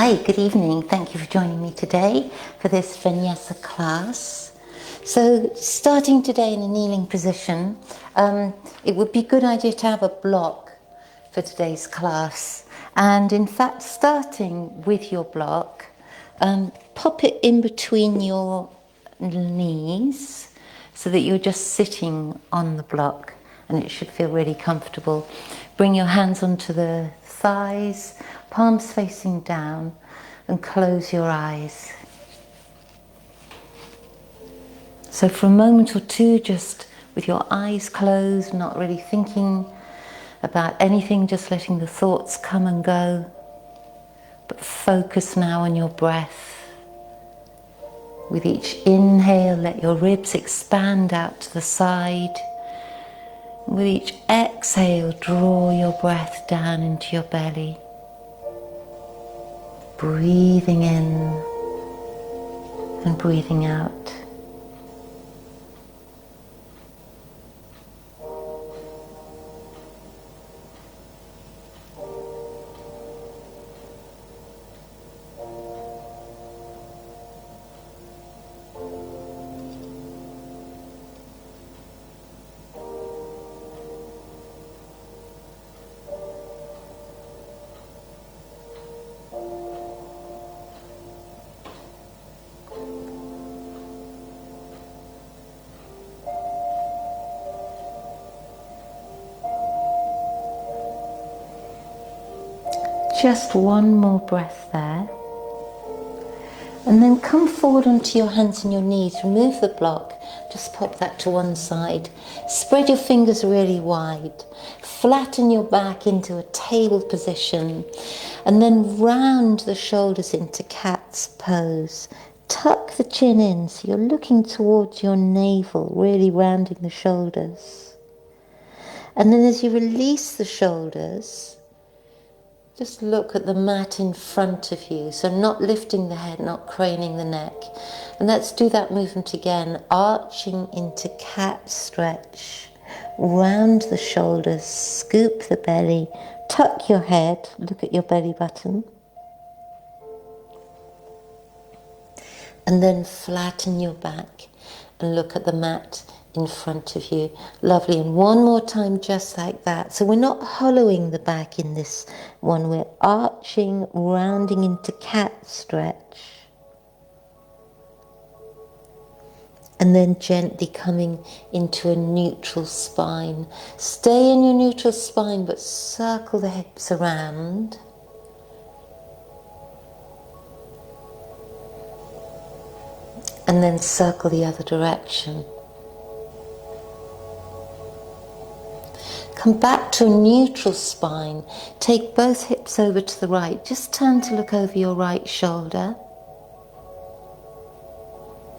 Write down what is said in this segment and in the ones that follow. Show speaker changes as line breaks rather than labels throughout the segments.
Hi, good evening. Thank you for joining me today for this Vinyasa class. So starting today in a kneeling position, it would be a good idea to have a block for today's class. And in fact, starting with your block, pop it in between your knees so that you're just sitting on the block and it should feel really comfortable. Bring your hands onto the thighs, palms facing down, and close your eyes. So for a moment or two, just with your eyes closed, not really thinking about anything, just letting the thoughts come and go, but focus now on your breath. With each inhale, let your ribs expand out to the side. With each exhale, draw your breath down into your belly. Breathing in and breathing out. Just one more breath there. And then come forward onto your hands and your knees. Remove the block. Just pop that to one side. Spread your fingers really wide. Flatten your back into a table position. And then round the shoulders into cat's pose. Tuck the chin in so you're looking towards your navel, really rounding the shoulders. And then as you release the shoulders, just look at the mat in front of you. So not lifting the head, not craning the neck. And let's do that movement again. Arching into cat stretch. Round the shoulders, scoop the belly, tuck your head, look at your belly button. And then flatten your back and look at the mat in front of you. Lovely. And one more time just like that. So we're not hollowing the back in this one. We're arching, rounding into cat stretch. And then gently coming into a neutral spine. Stay in your neutral spine, but circle the hips around. And then circle the other direction. Come back to a neutral spine. Take both hips over to the right. Just turn to look over your right shoulder.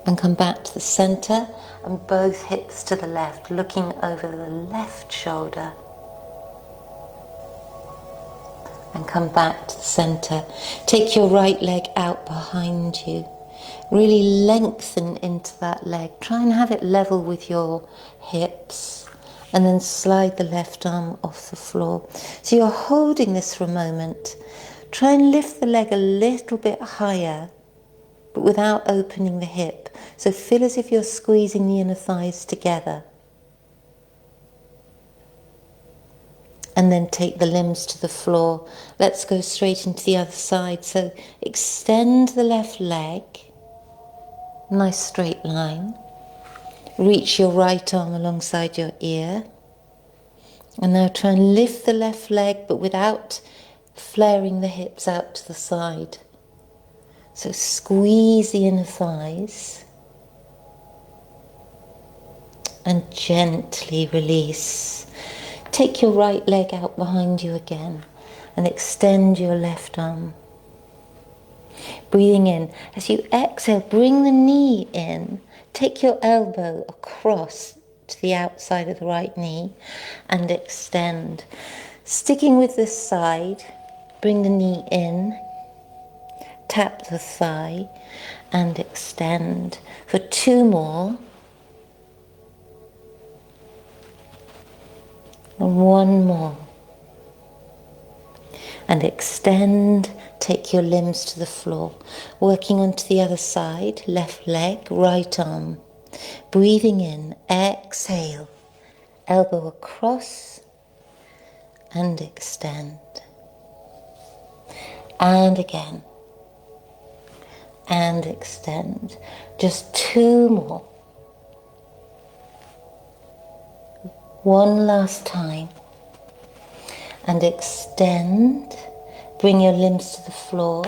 And come back to the center and both hips to the left, looking over the left shoulder. And come back to the center. Take your right leg out behind you. Really lengthen into that leg. Try and have it level with your hips. And then slide the left arm off the floor. So you're holding this for a moment. Try and lift the leg a little bit higher, but without opening the hip. So feel as if you're squeezing the inner thighs together. And then take the limbs to the floor. Let's go straight into the other side. So extend the left leg. Nice straight line. Reach your right arm alongside your ear. And now try and lift the left leg, but without flaring the hips out to the side. So squeeze the inner thighs. And gently release. Take your right leg out behind you again. And extend your left arm. Breathing in. As you exhale, bring the knee in. Take your elbow across to the outside of the right knee and extend. Sticking with this side, bring the knee in, tap the thigh and extend. For two more. And one more. and extend. Take your limbs to the floor. Working onto the other side, left leg, right arm. Breathing in, exhale. Elbow across and extend. And again. And extend. Just 2 more. One last time. And extend. Bring your limbs to the floor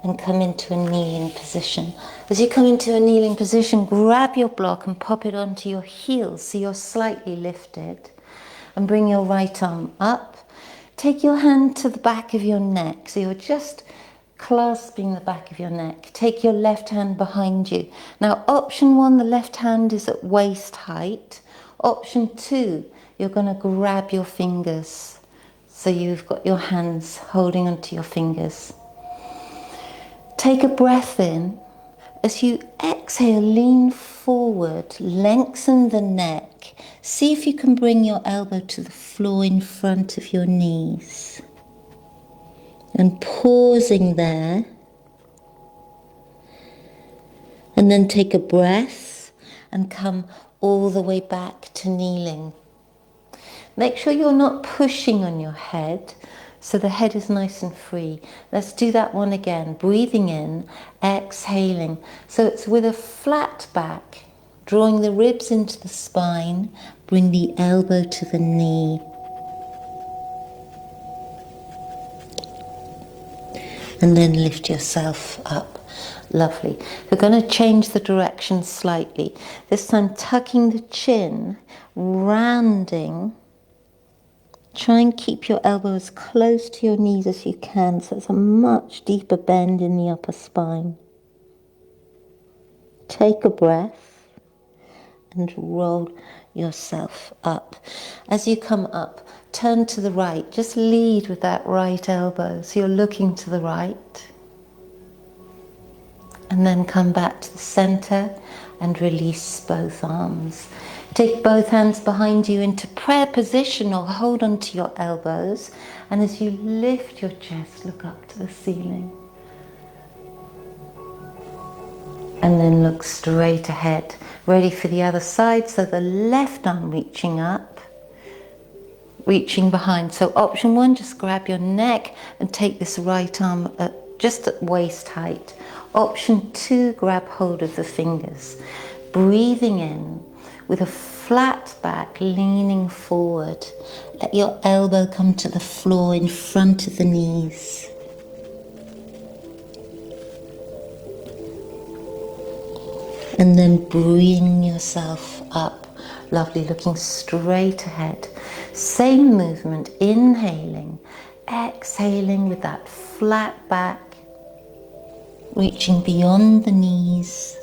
and come into a kneeling position. As you come into a kneeling position, grab your block and pop it onto your heels so you're slightly lifted. And bring your right arm up. Take your hand to the back of your neck. So you're just clasping the back of your neck. Take your left hand behind you. Now, option 1, the left hand is at waist height. Option 2, you're going to grab your fingers. So you've got your hands holding onto your fingers. Take a breath in. As you exhale, lean forward, lengthen the neck. See if you can bring your elbow to the floor in front of your knees. And pausing there. And then take a breath and come all the way back to kneeling. Make sure you're not pushing on your head, so the head is nice and free. Let's do that one again. Breathing in, exhaling. So it's with a flat back, drawing the ribs into the spine, bring the elbow to the knee. And then lift yourself up. Lovely. We're going to change the direction slightly. This time tucking the chin, rounding. Try and keep your elbow as close to your knees as you can, so it's a much deeper bend in the upper spine. Take a breath and roll yourself up. As you come up, turn to the right. Just lead with that right elbow, so you're looking to the right. And then come back to the center and release both arms. Take both hands behind you into prayer position or hold onto your elbows. And as you lift your chest, look up to the ceiling. And then look straight ahead. Ready for the other side. So the left arm reaching up, reaching behind. So option 1, just grab your neck and take this right arm just at waist height. Option 2, grab hold of the fingers. Breathing in. With a flat back, leaning forward. Let your elbow come to the floor in front of the knees. And then bring yourself up. Lovely, looking straight ahead. Same movement, inhaling, exhaling with that flat back, reaching beyond the knees,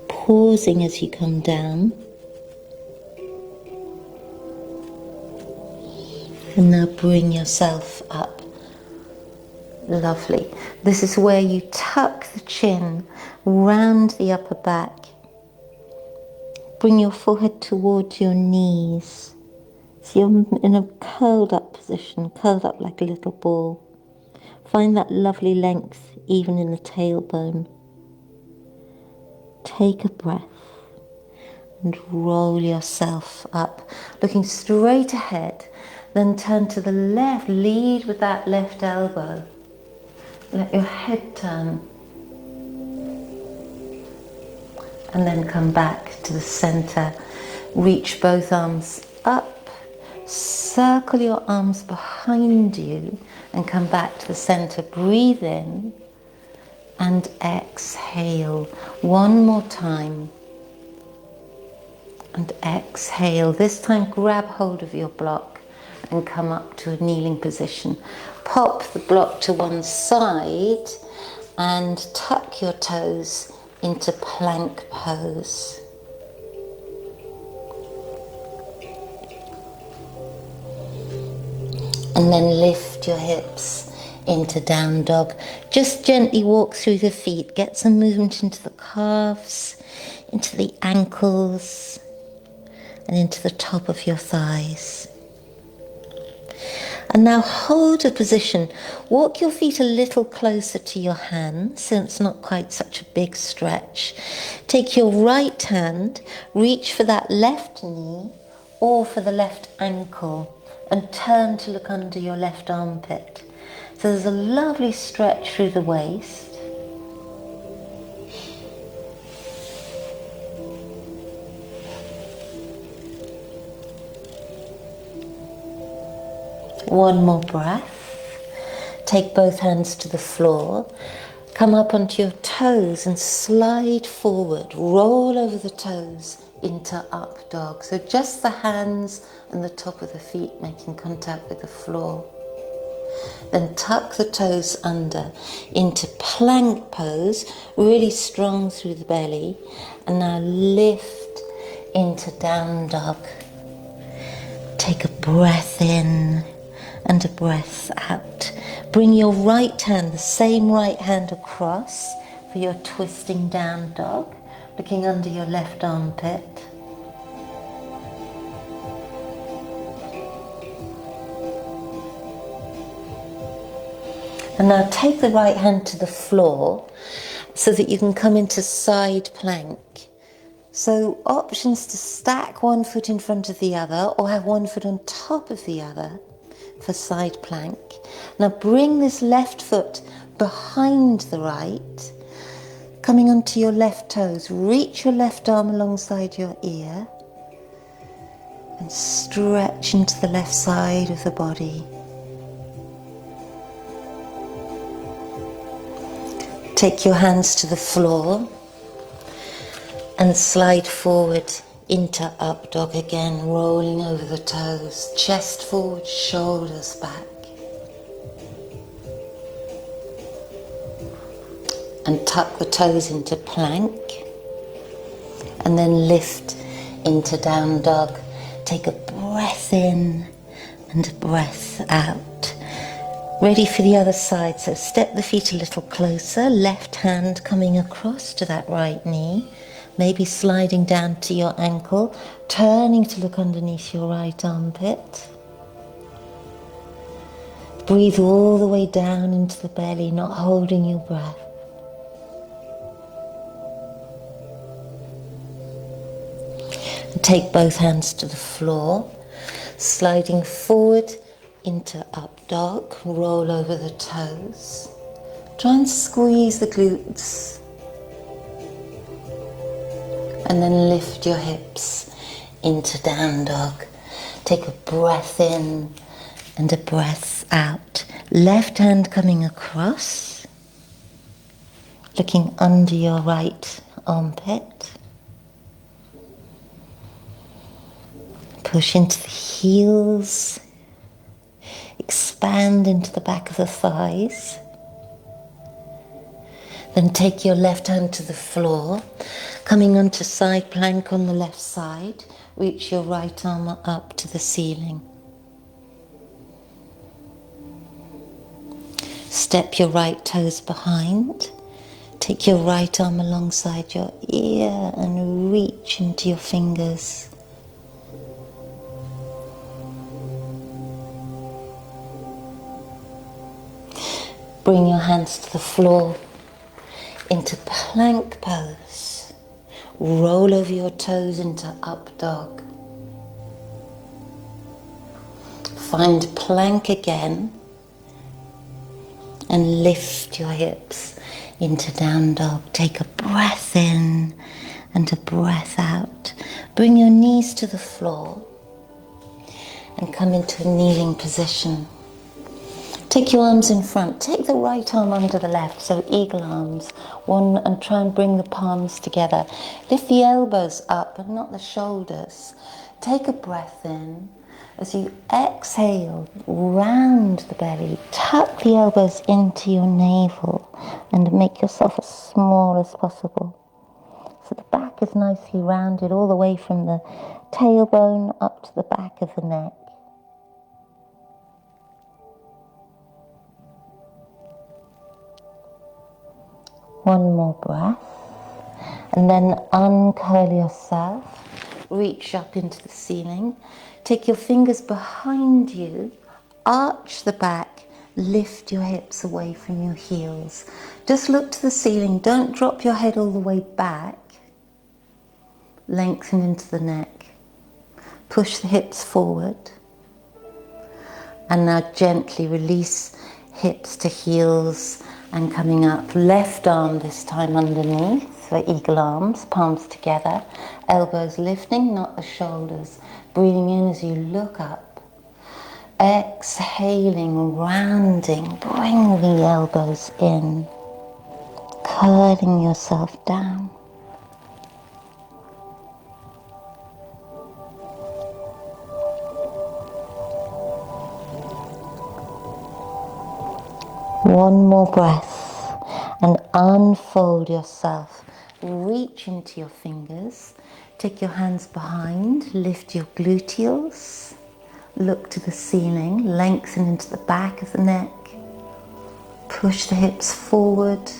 pausing as you come down. And now bring yourself up. Lovely. This is where you tuck the chin, round the upper back. Bring your forehead towards your knees. So you're in a curled up position, curled up like a little ball. Find that lovely length even in the tailbone. Take a breath and roll yourself up, looking straight ahead. Then turn to the left, lead with that left elbow. Let your head turn. And then come back to the center. Reach both arms up. Circle your arms behind you and come back to the center. Breathe in and exhale. One more time. And exhale. This time grab hold of your block and come up to a kneeling position. Pop the block to one side and tuck your toes into plank pose. And then lift your hips into down dog. Just gently walk through the feet. Get some movement into the calves, into the ankles, and into the top of your thighs. And now hold a position. Walk your feet a little closer to your hands so it's not quite such a big stretch. Take your right hand, reach for that left knee or for the left ankle and turn to look under your left armpit. So there's a lovely stretch through the waist. One more breath. Take both hands to the floor. Come up onto your toes and slide forward. Roll over the toes into up dog. So just the hands and the top of the feet making contact with the floor. Then tuck the toes under into plank pose, really strong through the belly. And now lift into down dog. Take a breath in and a breath out. Bring your right hand, the same right hand across for your twisting down dog, looking under your left armpit. And now take the right hand to the floor so that you can come into side plank. So options to stack one foot in front of the other or have one foot on top of the other for side plank. Now bring this left foot behind the right, coming onto your left toes. Reach your left arm alongside your ear and stretch into the left side of the body. Take your hands to the floor and slide forward into up dog again, rolling over the toes, chest forward, shoulders back. And tuck the toes into plank and then lift into down dog. Take a breath in and a breath out. Ready for the other side, so step the feet a little closer, left hand coming across to that right knee. Maybe sliding down to your ankle, turning to look underneath your right armpit. Breathe all the way down into the belly, not holding your breath. And take both hands to the floor, sliding forward into up dog, roll over the toes. Try and squeeze the glutes. And then lift your hips into down dog. Take a breath in and a breath out. Left hand coming across, looking under your right armpit. Push into the heels. Expand into the back of the thighs. Then take your left hand to the floor, coming onto side plank on the left side. Reach your right arm up to the ceiling. Step your right toes behind. Take your right arm alongside your ear and reach into your fingers. Bring your hands to the floor into plank pose. Roll over your toes into up dog. Find plank again and lift your hips into down dog. Take a breath in and a breath out. Bring your knees to the floor and come into a kneeling position. Take your arms in front. Take the right arm under the left, so eagle arms. One, and try and bring the palms together. Lift the elbows up, but not the shoulders. Take a breath in. As you exhale, round the belly. Tuck the elbows into your navel and make yourself as small as possible. So the back is nicely rounded all the way from the tailbone up to the back of the neck. One more breath, and then uncurl yourself, reach up into the ceiling, take your fingers behind you, Arch the back, lift your hips away from your heels. Just look to the ceiling, don't drop your head all the way back. Lengthen into the neck. Push the hips forward. And now gently release hips to heels and coming up. Left arm this time underneath for eagle arms, palms together. Elbows lifting, not the shoulders. Breathing in as you look up. Exhaling, rounding, bring the elbows in. Curling yourself down. One more breath and unfold yourself. Reach into your fingers. Take your hands behind. Lift your gluteals. Look to the ceiling. Lengthen into the back of the neck. Push the hips forward.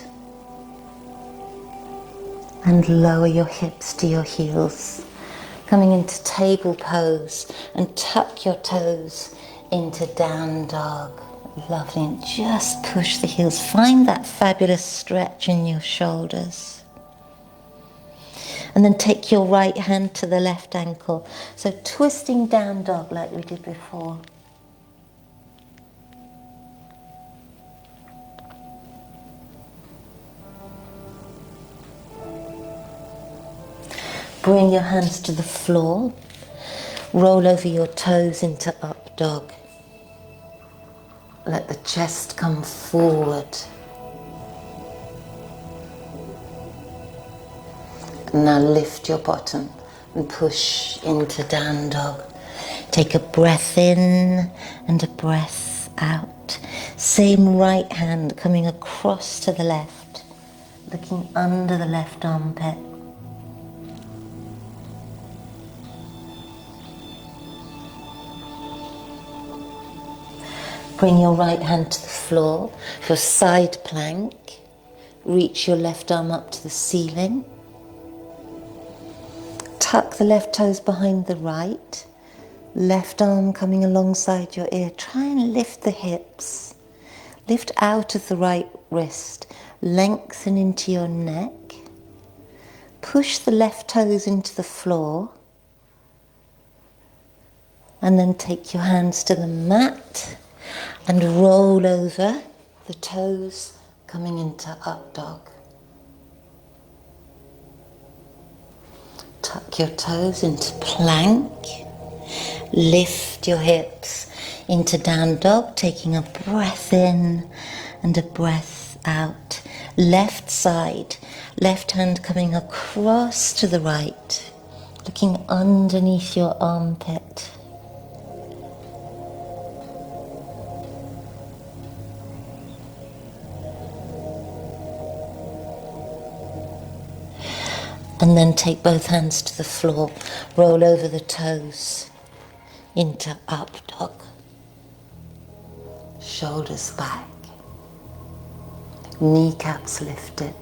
And lower your hips to your heels. Coming into table pose and tuck your toes into down dog. Lovely, and just push the heels. Find that fabulous stretch in your shoulders. And then take your right hand to the left ankle. So twisting down dog like we did before. Bring your hands to the floor. Roll over your toes into up dog. Let the chest come forward. And now lift your bottom and push into down dog. Take a breath in and a breath out. Same right hand coming across to the left, looking under the left armpit. Bring your right hand to the floor for side plank. Reach your left arm up to the ceiling. Tuck the left toes behind the right. Left arm coming alongside your ear. Try and lift the hips. Lift out of the right wrist. Lengthen into your neck. Push the left toes into the floor. And then take your hands to the mat. And roll over, the toes coming into up dog. Tuck your toes into plank. Lift your hips into down dog, taking a breath in and a breath out. Left side, left hand coming across to the right, looking underneath your armpit. And then take both hands to the floor, roll over the toes into up dog. Shoulders back, kneecaps lifted.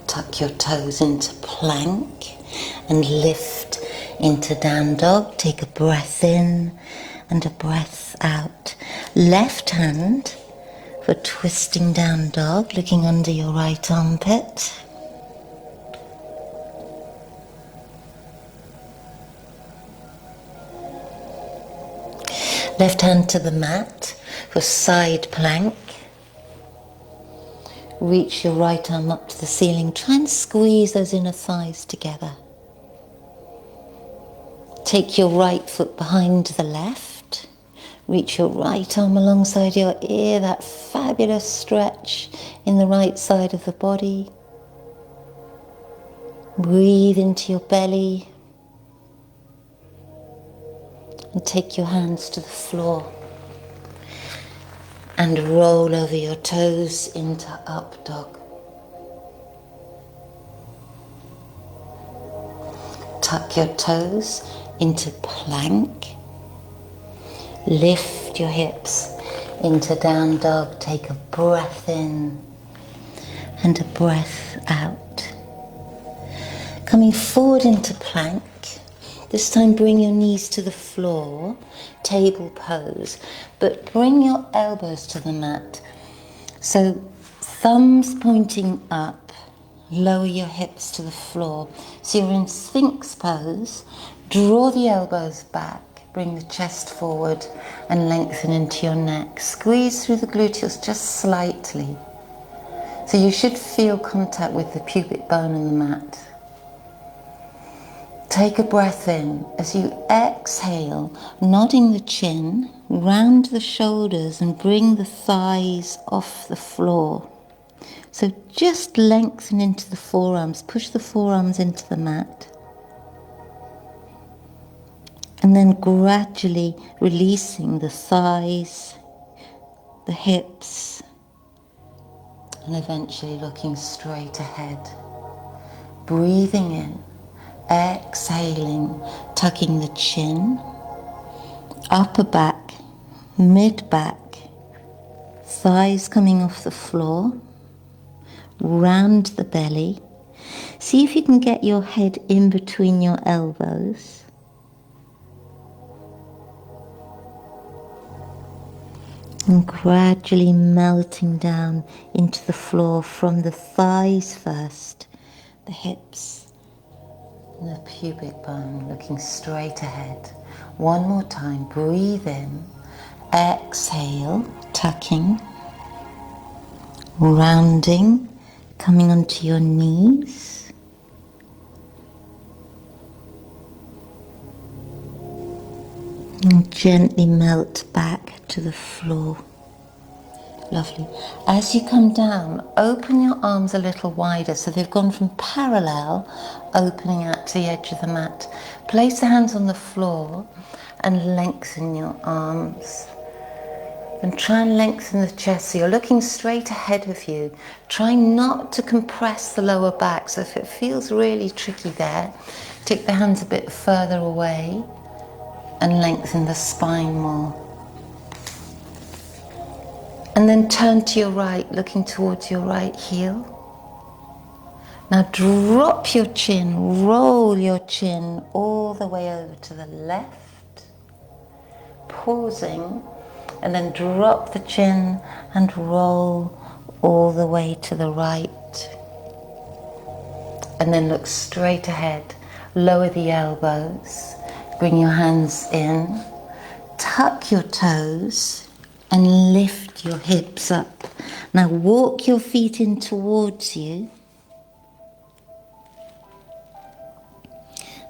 Tuck your toes into plank and lift into down dog. Take a breath in and a breath out. Left hand for twisting down dog, looking under your right armpit. Left hand to the mat for side plank. Reach your right arm up to the ceiling. Try and squeeze those inner thighs together. Take your right foot behind the left. Reach your right arm alongside your ear, that fabulous stretch in the right side of the body. Breathe into your belly. And take your hands to the floor. And roll over your toes into up dog. Tuck your toes into plank. Lift your hips into down dog. Take a breath in and a breath out. Coming forward into plank. This time bring your knees to the floor, table pose, but bring your elbows to the mat. So thumbs pointing up, lower your hips to the floor. So you're in Sphinx pose, draw the elbows back, bring the chest forward and lengthen into your neck. Squeeze through the gluteus just slightly. So you should feel contact with the pubic bone in the mat. Take a breath in. As you exhale, nodding the chin, round the shoulders and bring the thighs off the floor. So just lengthen into the forearms, push the forearms into the mat. And then gradually releasing the thighs, the hips, and eventually looking straight ahead. Breathing in, exhaling, tucking the chin, upper back, mid back, thighs coming off the floor, round the belly. See if you can get your head in between your elbows. And gradually melting down into the floor from the thighs first, the hips, and the pubic bone, looking straight ahead. One more time, breathe in, exhale, tucking, rounding, coming onto your knees. And gently melt back to the floor. Lovely. As you come down, open your arms a little wider so they've gone from parallel, opening out to the edge of the mat. Place the hands on the floor and lengthen your arms. And try and lengthen the chest so you're looking straight ahead of you. Try not to compress the lower back. So if it feels really tricky there, take the hands a bit further away and lengthen the spine more. And then turn to your right, looking towards your right heel. Now drop your chin, roll your chin all the way over to the left, pausing, and then drop the chin and roll all the way to the right. And then look straight ahead, lower the elbows, bring your hands in, tuck your toes, and lift your hips up. Now walk your feet in towards you.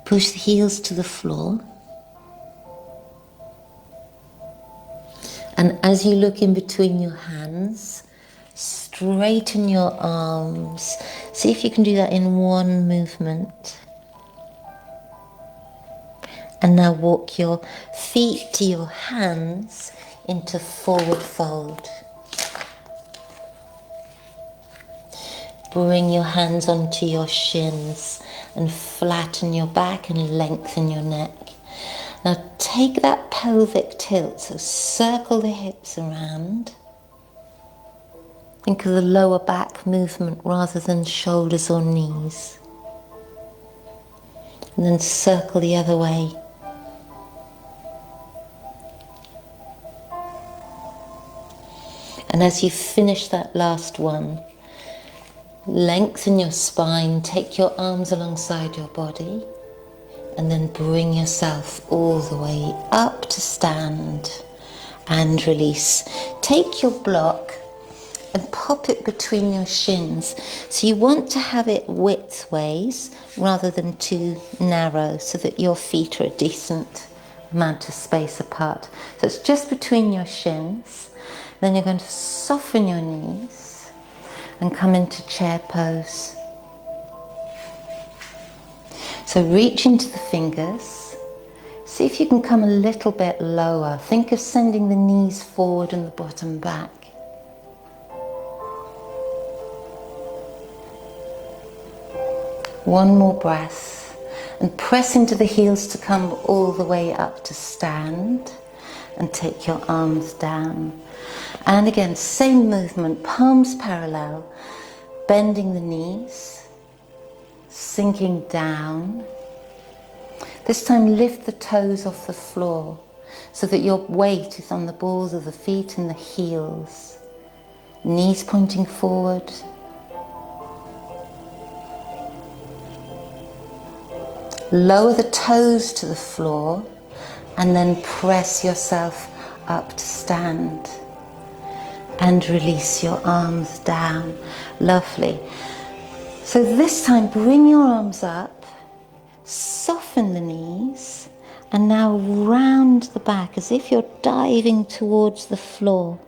Push the heels to the floor. And as you look in between your hands, straighten your arms. See if you can do that in one movement. And now walk your feet to your hands into forward fold. Bring your hands onto your shins and flatten your back and lengthen your neck. Now take that pelvic tilt, so circle the hips around. Think of the lower back movement rather than shoulders or knees. And then circle the other way. And as you finish that last one, lengthen your spine, take your arms alongside your body, and then bring yourself all the way up to stand and release. Take your block and pop it between your shins. So you want to have it widthways rather than too narrow so that your feet are a decent amount of space apart. So it's just between your shins. Then you're going to soften your knees and come into chair pose. So reach into the fingers. See if you can come a little bit lower. Think of sending the knees forward and the bottom back. One more breath and press into the heels to come all the way up to stand and take your arms down. And again, same movement, palms parallel, bending the knees, sinking down. This time lift the toes off the floor so that your weight is on the balls of the feet and the heels. Knees pointing forward. Lower the toes to the floor and then press yourself up to stand. And release your arms down. Lovely. So this time bring your arms up, soften the knees, and now round the back as if you're diving towards the floor.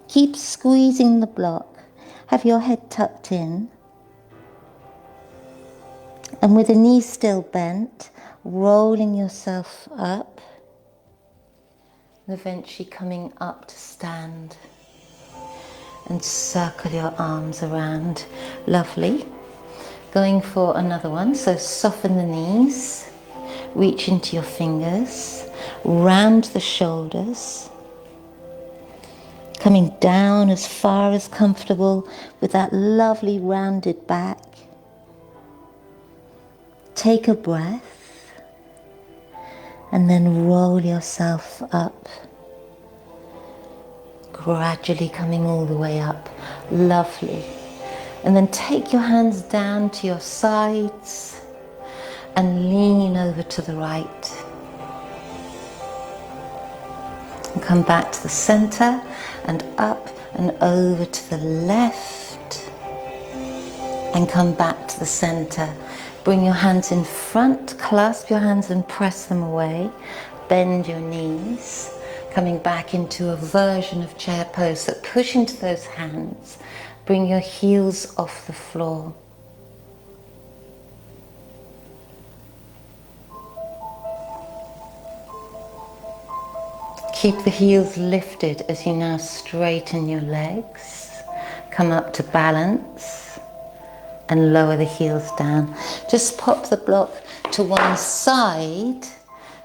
Keep squeezing the block. Have your head tucked in. And with the knees still bent, rolling yourself up, and eventually coming up to stand. And circle your arms around. Lovely. Going for another one. So soften the knees, reach into your fingers, round the shoulders, coming down as far as comfortable with that lovely rounded back. Take a breath and then roll yourself up. Gradually coming all the way up. Lovely. And then take your hands down to your sides and lean over to the right. And come back to the center and up and over to the left. And come back to the center. Bring your hands in front, clasp your hands and press them away. Bend your knees. Coming back into a version of chair pose. So push into those hands. Bring your heels off the floor. Keep the heels lifted as you now straighten your legs. Come up to balance and lower the heels down. Just pop the block to one side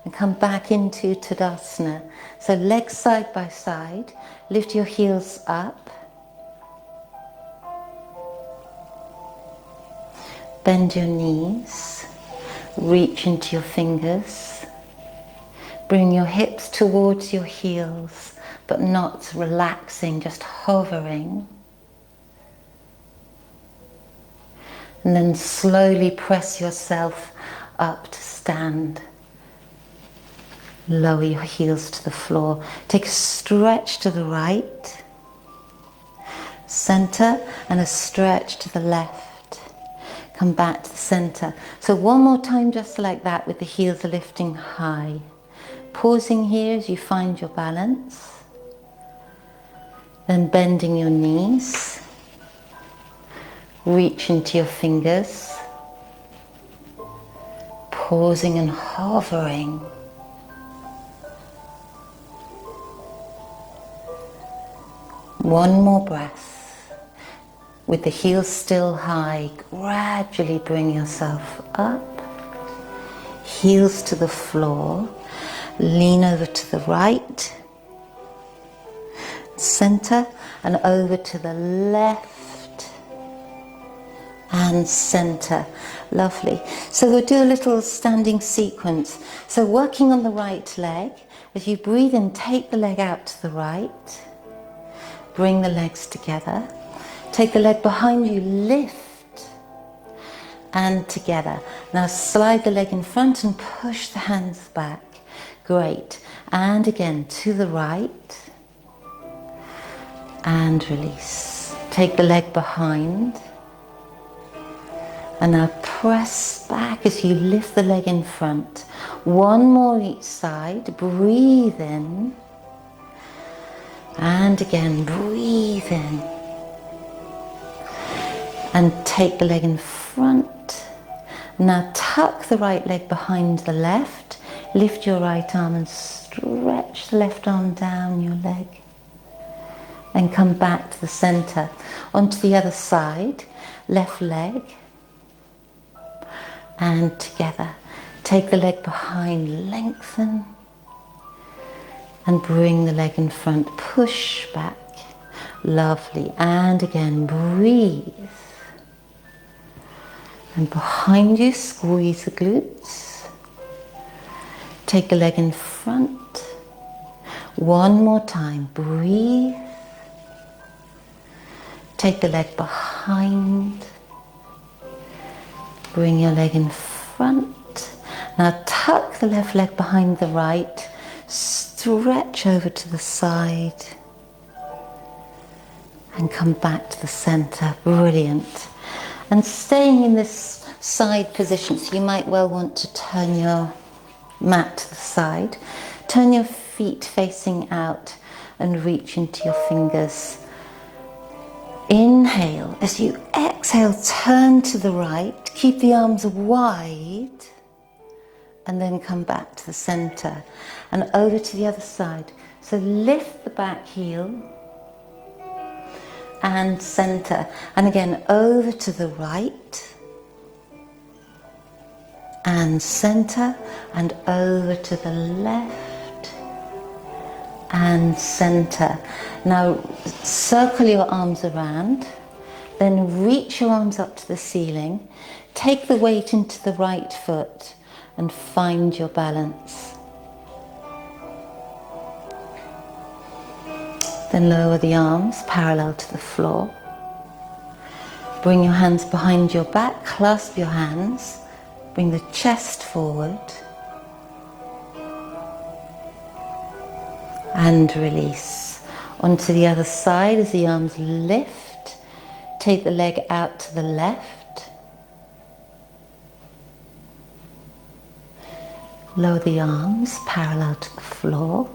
and come back into Tadasana. So legs side by side, lift your heels up. Bend your knees, reach into your fingers. Bring your hips towards your heels, but not relaxing, just hovering. And then slowly press yourself up to stand. Lower your heels to the floor. Take a stretch to the right, center, and a stretch to the left. Come back to the center. So one more time just like that with the heels lifting high. Pausing here as you find your balance. Then bending your knees. Reach into your fingers. Pausing and hovering. One more breath. With the heels still high, gradually bring yourself up. Heels to the floor. Lean over to the right. Center and over to the left. And center. Lovely. So we'll do a little standing sequence. So working on the right leg. As you breathe in, take the leg out to the right. Bring the legs together. Take the leg behind you, lift, and together. Now slide the leg in front and push the hands back. Great. And again to the right. And release. Take the leg behind. And now press back as you lift the leg in front. One more each side. Breathe in. And again, breathe in. And take the leg in front. Now tuck the right leg behind the left. Lift your right arm and stretch the left arm down your leg. And come back to the center. Onto the other side. Left leg. And together. Take the leg behind, lengthen. And bring the leg in front, push back. Lovely. And again, breathe. And behind you, squeeze the glutes. Take a leg in front. One more time. Breathe. Take the leg behind. Bring your leg in front. Now tuck the left leg behind the right. Stretch over to the side. And come back to the center. Brilliant. And staying in this side position, so you might well want to turn your mat to the side. Turn your feet facing out and reach into your fingers. Inhale. As you exhale, turn to the right. Keep the arms wide. And then come back to the center. And over to the other side. So lift the back heel. And center. And again, over to the right. And center. And over to the left. And center. Now circle your arms around, then reach your arms up to the ceiling, take the weight into the right foot and find your balance. Then lower the arms parallel to the floor. Bring your hands behind your back, clasp your hands, bring the chest forward. And release. Onto the other side as the arms lift. Take the leg out to the left. Lower the arms parallel to the floor.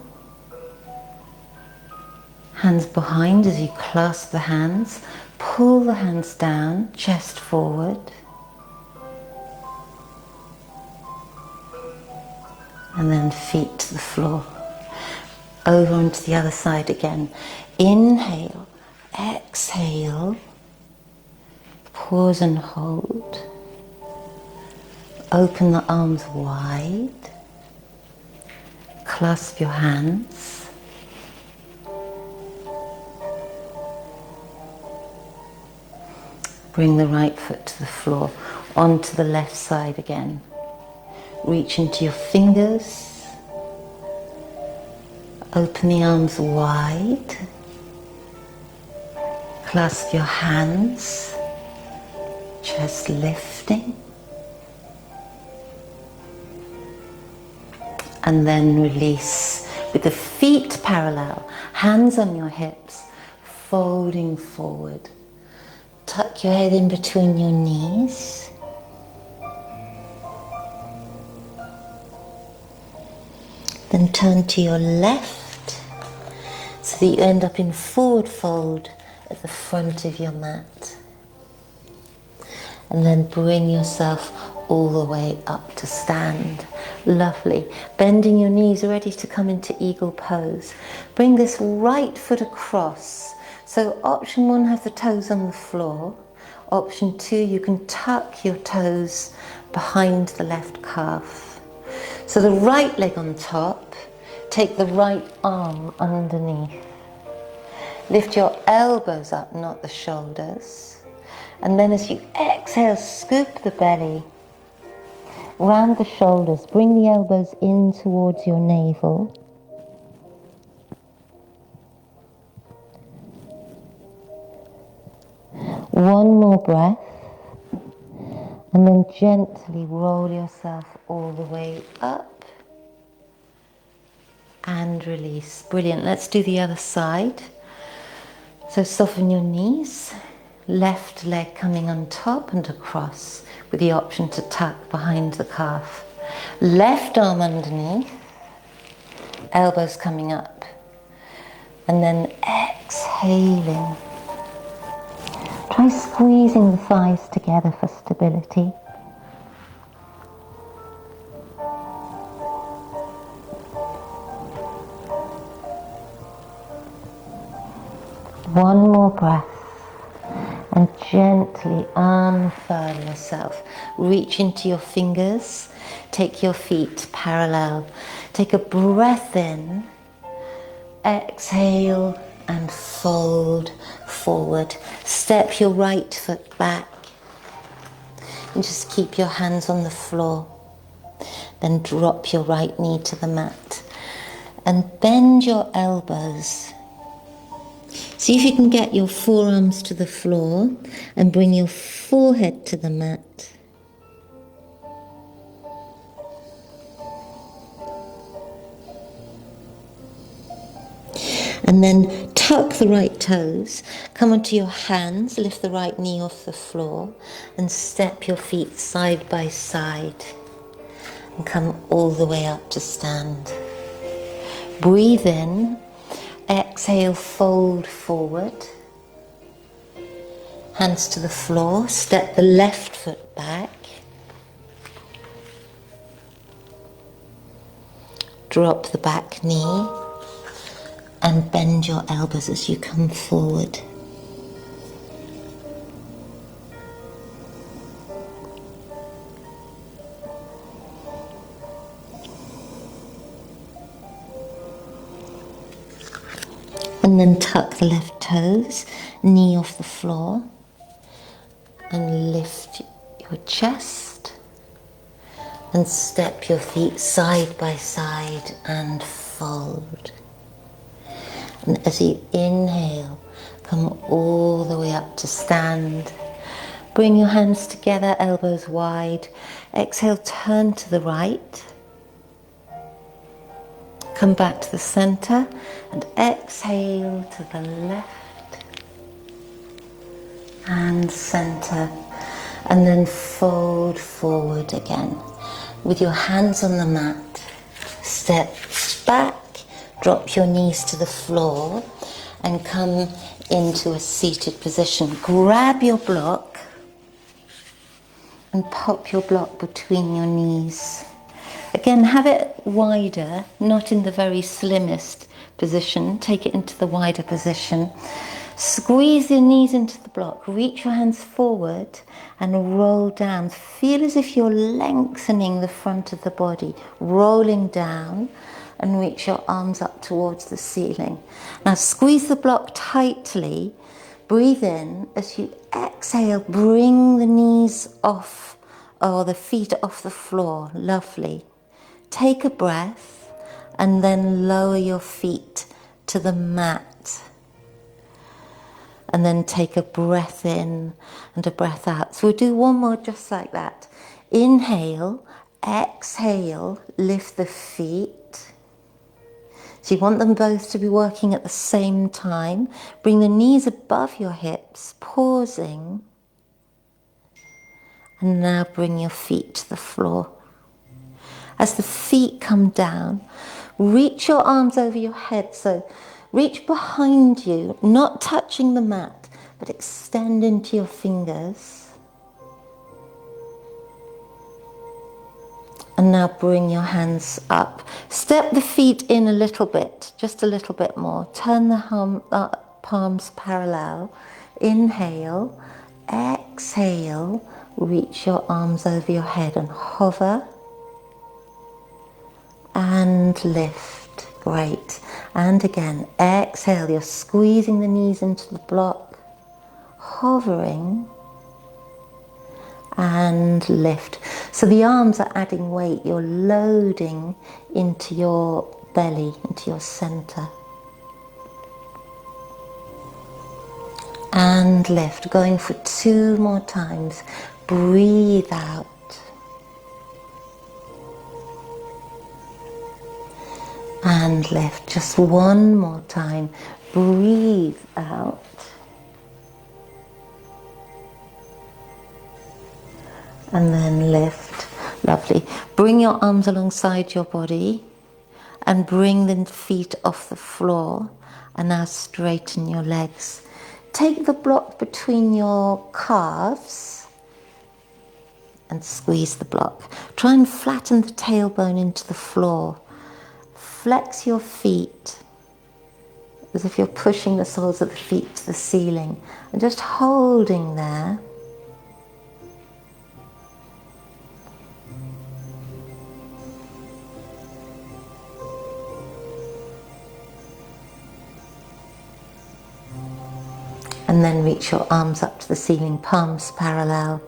Hands behind as you clasp the hands. Pull the hands down, chest forward. And then feet to the floor. Over onto the other side again. Inhale, exhale, pause and hold. Open the arms wide. Clasp your hands. Bring the right foot to the floor, onto the left side again. Reach into your fingers. Open the arms wide. Clasp your hands. Chest lifting. And then release with the feet parallel, hands on your hips, folding forward. Tuck your head in between your knees. Then turn to your left so that you end up in forward fold at the front of your mat. And then bring yourself all the way up to stand. Lovely. Bending your knees, ready to come into eagle pose. Bring this right foot across. So option 1, have the toes on the floor. Option 2, you can tuck your toes behind the left calf. So the right leg on top, take the right arm underneath. Lift your elbows up, not the shoulders. And then as you exhale, scoop the belly, round the shoulders, bring the elbows in towards your navel. One more breath, and then gently roll yourself all the way up and release. Brilliant. Let's do the other side. So soften your knees, left leg coming on top and across with the option to tuck behind the calf. Left arm underneath, elbows coming up, and then exhaling. Try squeezing the thighs together for stability. One more breath and gently unfurl yourself. Reach into your fingers, take your feet parallel. Take a breath in, exhale and fold forward. Step your right foot back and just keep your hands on the floor. Then drop your right knee to the mat and bend your elbows. See if you can get your forearms to the floor and bring your forehead to the mat. And then tuck the right toes, come onto your hands, lift the right knee off the floor and step your feet side by side and come all the way up to stand. Breathe in, exhale, fold forward, hands to the floor, step the left foot back, drop the back knee, and bend your elbows as you come forward. And then tuck the left toes, knee off the floor, and lift your chest and step your feet side by side and fold. And as you inhale, come all the way up to stand. Bring your hands together, elbows wide. Exhale, turn to the right. Come back to the center and exhale to the left and center. And then fold forward again. With your hands on the mat, step back. Drop your knees to the floor and come into a seated position. Grab your block and pop your block between your knees. Again, have it wider, not in the very slimmest position. Take it into the wider position. Squeeze your knees into the block. Reach your hands forward and roll down. Feel as if you're lengthening the front of the body, rolling down. And reach your arms up towards the ceiling. Now squeeze the block tightly. Breathe in. As you exhale, bring the knees off or the feet off the floor. Lovely. Take a breath and then lower your feet to the mat. And then take a breath in and a breath out. So we'll do one more just like that. Inhale, exhale, lift the feet. So you want them both to be working at the same time. Bring the knees above your hips, pausing. And now bring your feet to the floor. As the feet come down, reach your arms over your head. So reach behind you, not touching the mat, but extend into your fingers. And now bring your hands up. Step the feet in a little bit, just a little bit more. Turn the palms parallel. Inhale, exhale, reach your arms over your head and hover. And lift. Great. And again, exhale. You're squeezing the knees into the block. Hovering. And lift. So the arms are adding weight. You're loading into your belly, into your center. And lift. Going for 2 more times. Breathe out. And lift. Just 1 more time. Breathe out. And then lift. Lovely. Bring your arms alongside your body and bring the feet off the floor. And now straighten your legs. Take the block between your calves and squeeze the block. Try and flatten the tailbone into the floor. Flex your feet as if you're pushing the soles of the feet to the ceiling and just holding there. And then reach your arms up to the ceiling, palms parallel.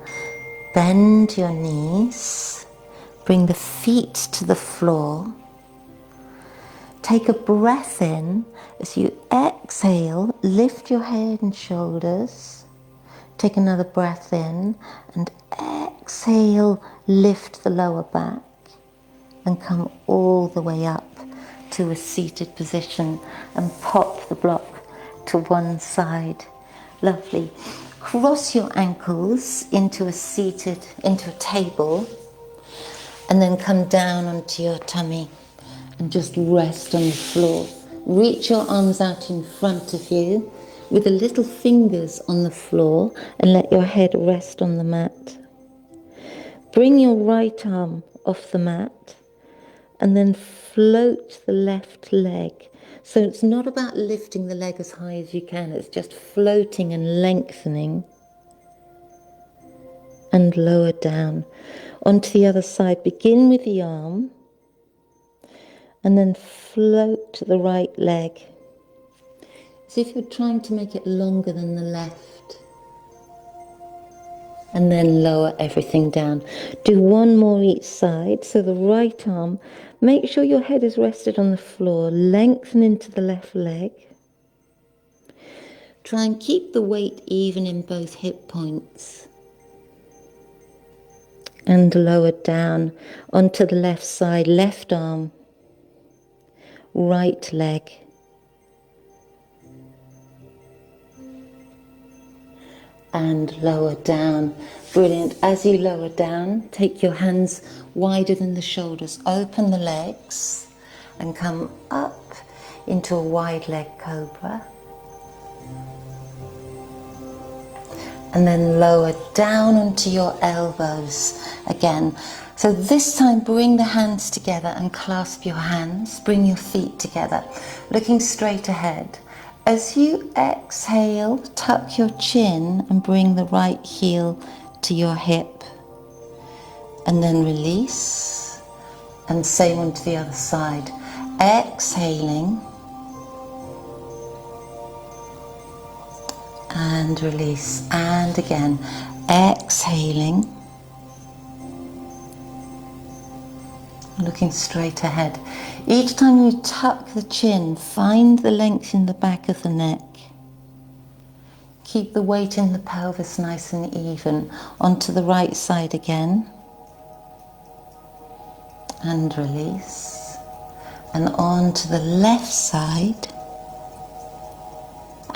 Bend your knees, Bring the feet to the floor. Take a breath in. As you exhale, lift your head and shoulders. Take another breath in and exhale, lift the lower back and come all the way up to a seated position and pop the block to one side. Lovely. Cross your ankles into a table and then come down onto your tummy and just rest on the floor. Reach your arms out in front of you with the little fingers on the floor and let your head rest on the mat. Bring your right arm off the mat and then float the left leg. So it's not about lifting the leg as high as you can, it's just floating and lengthening. And lower down. Onto the other side, begin with the arm and then float the right leg. As if you're trying to make it longer than the left. And then lower everything down. Do one more each side. So the right arm, make sure your head is rested on the floor. Lengthen into the left leg. Try and keep the weight even in both hip points. And lower down onto the left side, left arm, right leg. And lower down. Brilliant. As you lower down, take your hands wider than the shoulders. Open the legs and come up into a wide leg cobra. And then lower down onto your elbows again. So this time bring the hands together and clasp your hands. Bring your feet together, looking straight ahead. As you exhale, tuck your chin and bring the right heel to your hip. And then release. And same on to the other side. Exhaling. And release, and again, exhaling, looking straight ahead. Each time you tuck the chin, find the length in the back of the neck. Keep the weight in the pelvis nice and even. Onto the right side again, and release, and on to the left side.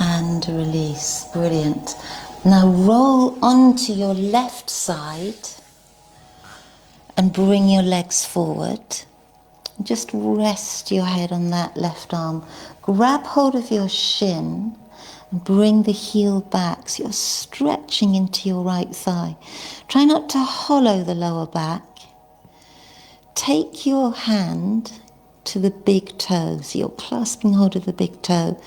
And release. Brilliant. Now roll onto your left side and bring your legs forward. Just rest your head on that left arm. Grab hold of your shin and bring the heel back so you're stretching into your right thigh. Try not to hollow the lower back. Take your hand to the big toe, so you're clasping hold of the big toe.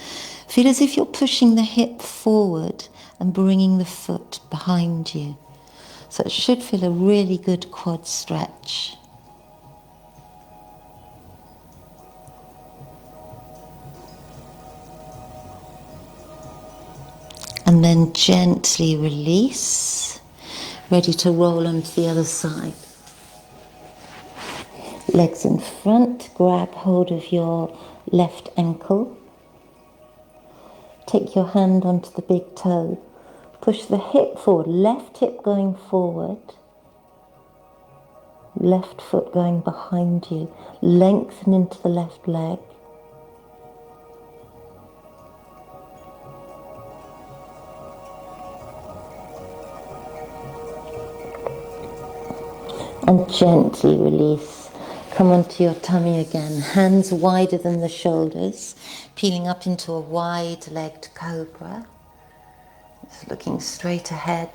Feel as if you're pushing the hip forward and bringing the foot behind you. So it should feel a really good quad stretch. And then gently release, ready to roll onto the other side. Legs in front, grab hold of your left ankle. Take your hand onto the big toe. Push the hip forward, left hip going forward. Left foot going behind you. Lengthen into the left leg. And gently release. Come onto your tummy again, hands wider than the shoulders, peeling up into a wide-legged cobra. Just looking straight ahead,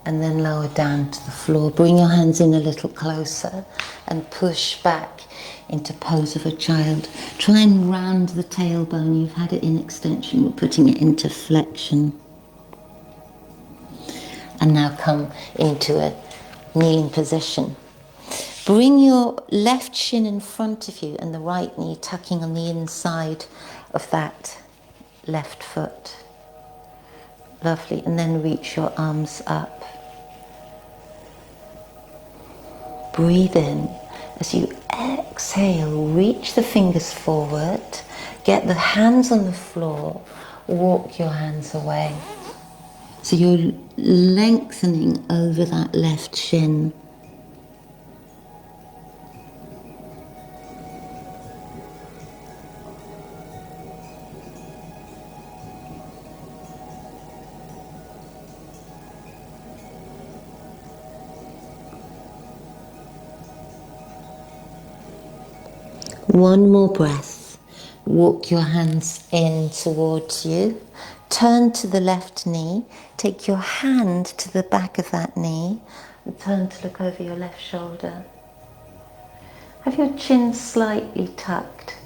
and then lower down to the floor. Bring your hands in a little closer and push back into pose of a child. Try and round the tailbone. You've had it in extension, we're putting it into flexion. And now come into a kneeling position. Bring your left shin in front of you and the right knee tucking on the inside of that left foot. Lovely. And then reach your arms up. Breathe in. As you exhale, reach the fingers forward, get the hands on the floor, walk your hands away. So you're lengthening over that left shin. One more breath. Walk your hands in towards you. Turn to the left knee. Take your hand to the back of that knee and turn to look over your left shoulder. Have your chin slightly tucked.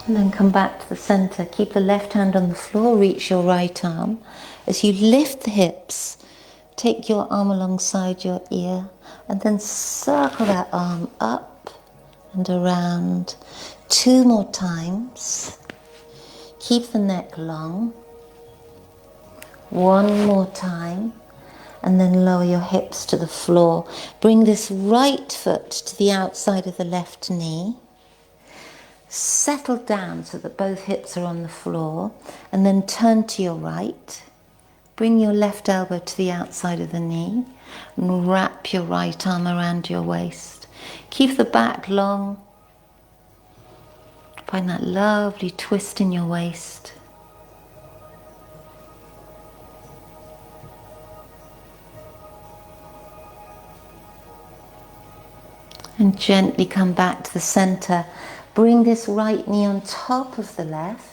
And then come back to the center. Keep the left hand on the floor. Reach your right arm. As you lift the hips, take your arm alongside your ear and then circle that arm up and around 2 more times. Keep the neck long. 1 more time. And then lower your hips to the floor. Bring this right foot to the outside of the left knee. Settle down so that both hips are on the floor. And then turn to your right. Bring your left elbow to the outside of the knee and wrap your right arm around your waist. Keep the back long. Find that lovely twist in your waist. And gently come back to the center. Bring this right knee on top of the left.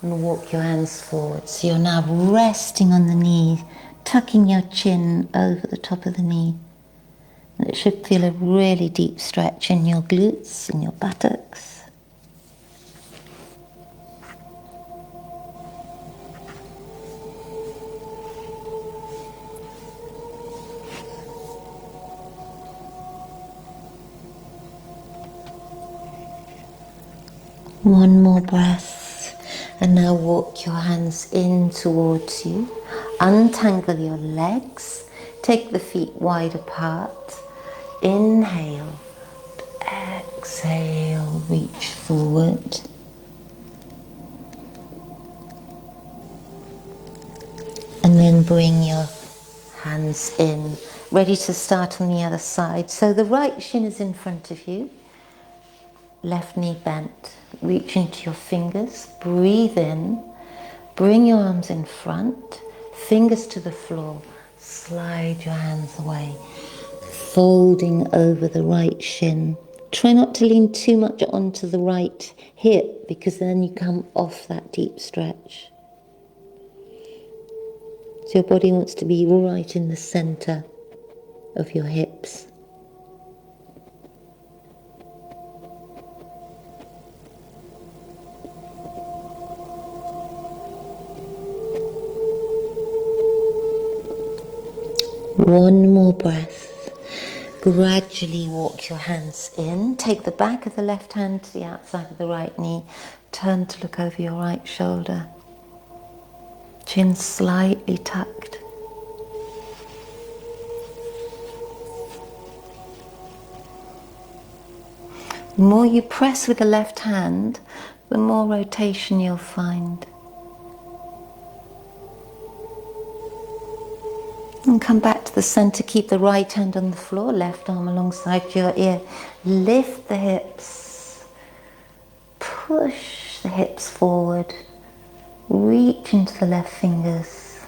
And walk your hands forward. So you're now resting on the knee, tucking your chin over the top of the knee. And it should feel a really deep stretch in your glutes and your buttocks. One more breath. And now walk your hands in towards you. Untangle your legs. Take the feet wide apart. Inhale. Exhale. Reach forward. And then bring your hands in. Ready to start on the other side. So the right shin is in front of you. Left knee bent. Reach into your fingers. Breathe in. Bring your arms in front. Fingers to the floor. Slide your hands away. Folding over the right shin. Try not to lean too much onto the right hip because then you come off that deep stretch. So your body wants to be right in the center of your hips. One more breath. Gradually walk your hands in. Take the back of the left hand to the outside of the right knee. Turn to look over your right shoulder. Chin slightly tucked. The more you press with the left hand, the more rotation you'll find. And come back to the center. Keep the right hand on the floor, left arm alongside your ear. Lift the hips. Push the hips forward. Reach into the left fingers.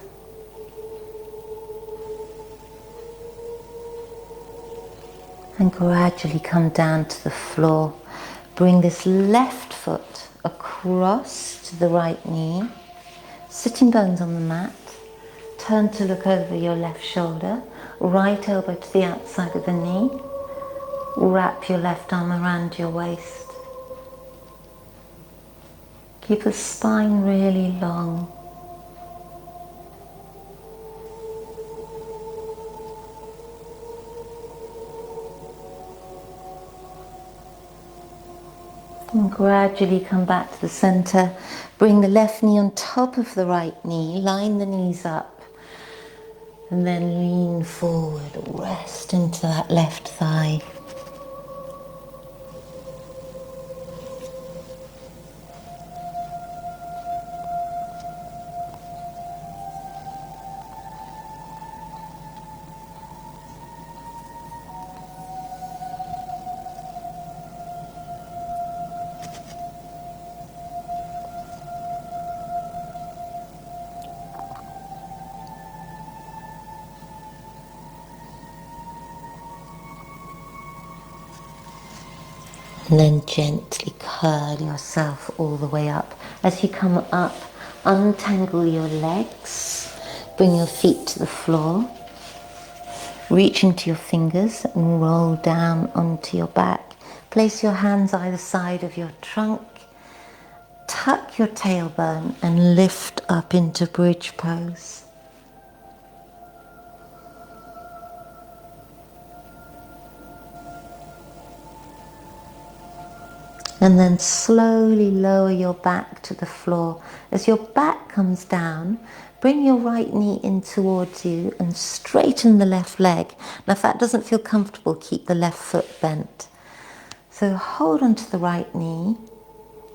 And gradually come down to the floor. Bring this left foot across to the right knee. Sitting bones on the mat. Turn to look over your left shoulder, right elbow to the outside of the knee. Wrap your left arm around your waist. Keep the spine really long. And gradually come back to the center. Bring the left knee on top of the right knee. Line the knees up. And then lean forward. Rest into that left thigh. And then gently curl yourself all the way up. As you come up, untangle your legs. Bring your feet to the floor. Reach into your fingers and roll down onto your back. Place your hands either side of your trunk. Tuck your tailbone and lift up into bridge pose. And then slowly lower your back to the floor. As your back comes down, bring your right knee in towards you and straighten the left leg. Now if that doesn't feel comfortable, keep the left foot bent. So hold onto the right knee,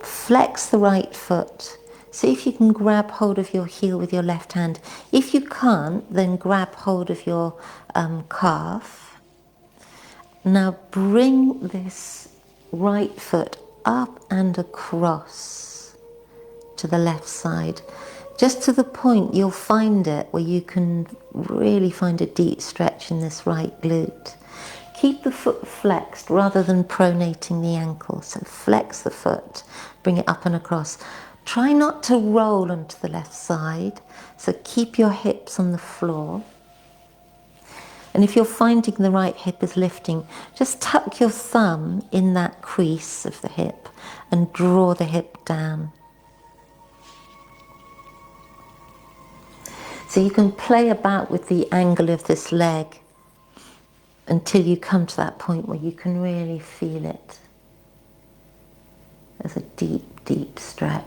flex the right foot. See if you can grab hold of your heel with your left hand. If you can't, then grab hold of your calf. Now bring this right foot up and across to the left side, just to the point you'll find it where you can really find a deep stretch in this right glute. Keep the foot flexed rather than pronating the ankle. So flex the foot, bring it up and across. Try not to roll onto the left side, so keep your hips on the floor. And if you're finding the right hip is lifting, just tuck your thumb in that crease of the hip and draw the hip down. So you can play about with the angle of this leg until you come to that point where you can really feel it as a deep, deep stretch.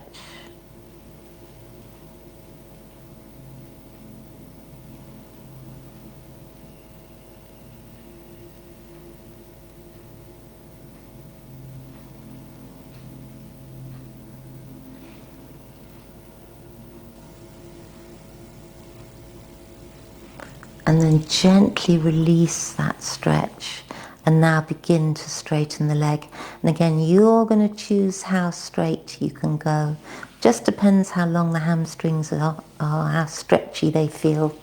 And then gently release that stretch and now begin to straighten the leg. And again, you're going to choose how straight you can go. Just depends how long the hamstrings are, how stretchy they feel.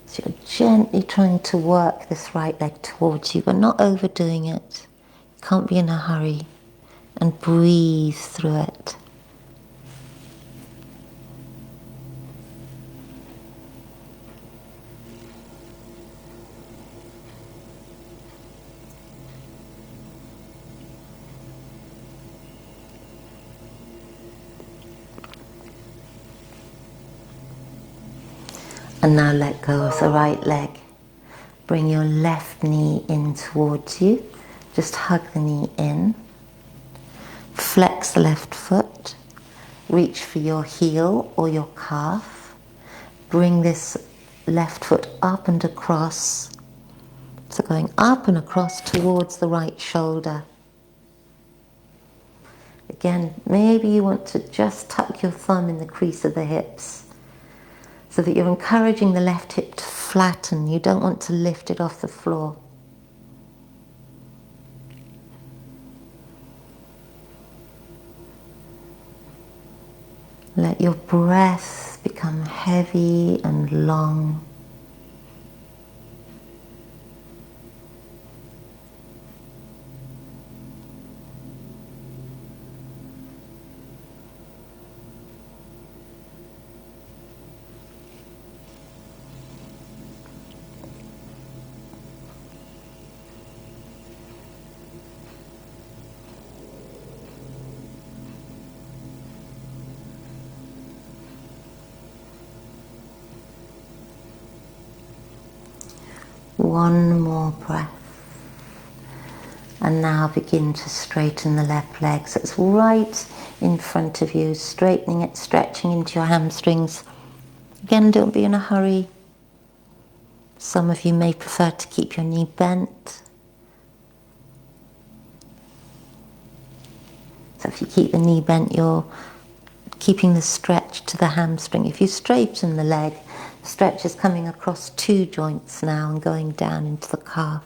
So you're gently trying to work this right leg towards you, but not overdoing it. You can't be in a hurry. And breathe through it. And now let go of the right leg. Bring your left knee in towards you. Just hug the knee in. Flex the left foot. Reach for your heel or your calf. Bring this left foot up and across. So going up and across towards the right shoulder. Again, maybe you want to just tuck your thumb in the crease of the hips, so that you're encouraging the left hip to flatten. You don't want to lift it off the floor. Let your breath become heavy and long. One more breath. And now begin to straighten the left leg. So it's right in front of you, straightening it, stretching into your hamstrings. Again, don't be in a hurry. Some of you may prefer to keep your knee bent. So if you keep the knee bent, you're keeping the stretch to the hamstring. If you straighten the leg, the stretch is coming across two joints now and going down into the calf.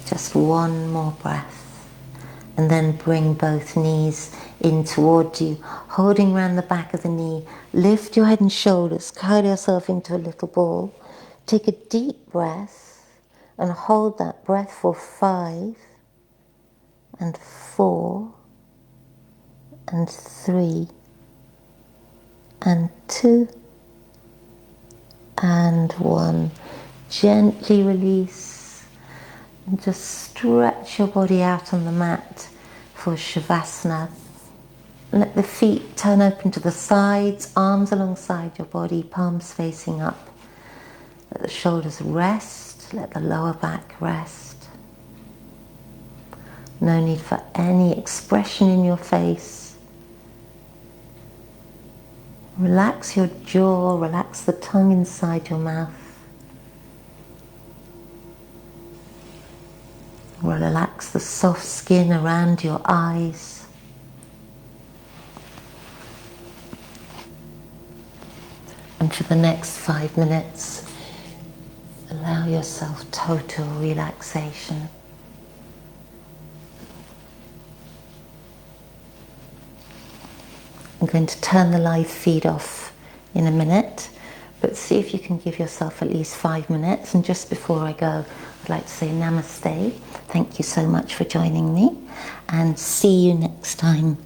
Just one more breath, and then bring both knees in towards you, holding around the back of the knee. Lift your head and shoulders, curl yourself into a little ball. Take a deep breath and hold that breath for 5 and 4 and 3 and 2 and 1. Gently release. And just stretch your body out on the mat for Shavasana. Let the feet turn open to the sides, arms alongside your body, palms facing up. Let the shoulders rest, let the lower back rest. No need for any expression in your face. Relax your jaw, relax the tongue inside your mouth. Relax the soft skin around your eyes. And for the next 5 minutes, allow yourself total relaxation. I'm going to turn the live feed off in a minute, but see if you can give yourself at least 5 minutes. And just before I go, I'd like to say namaste. Thank you so much for joining me, and see you next time.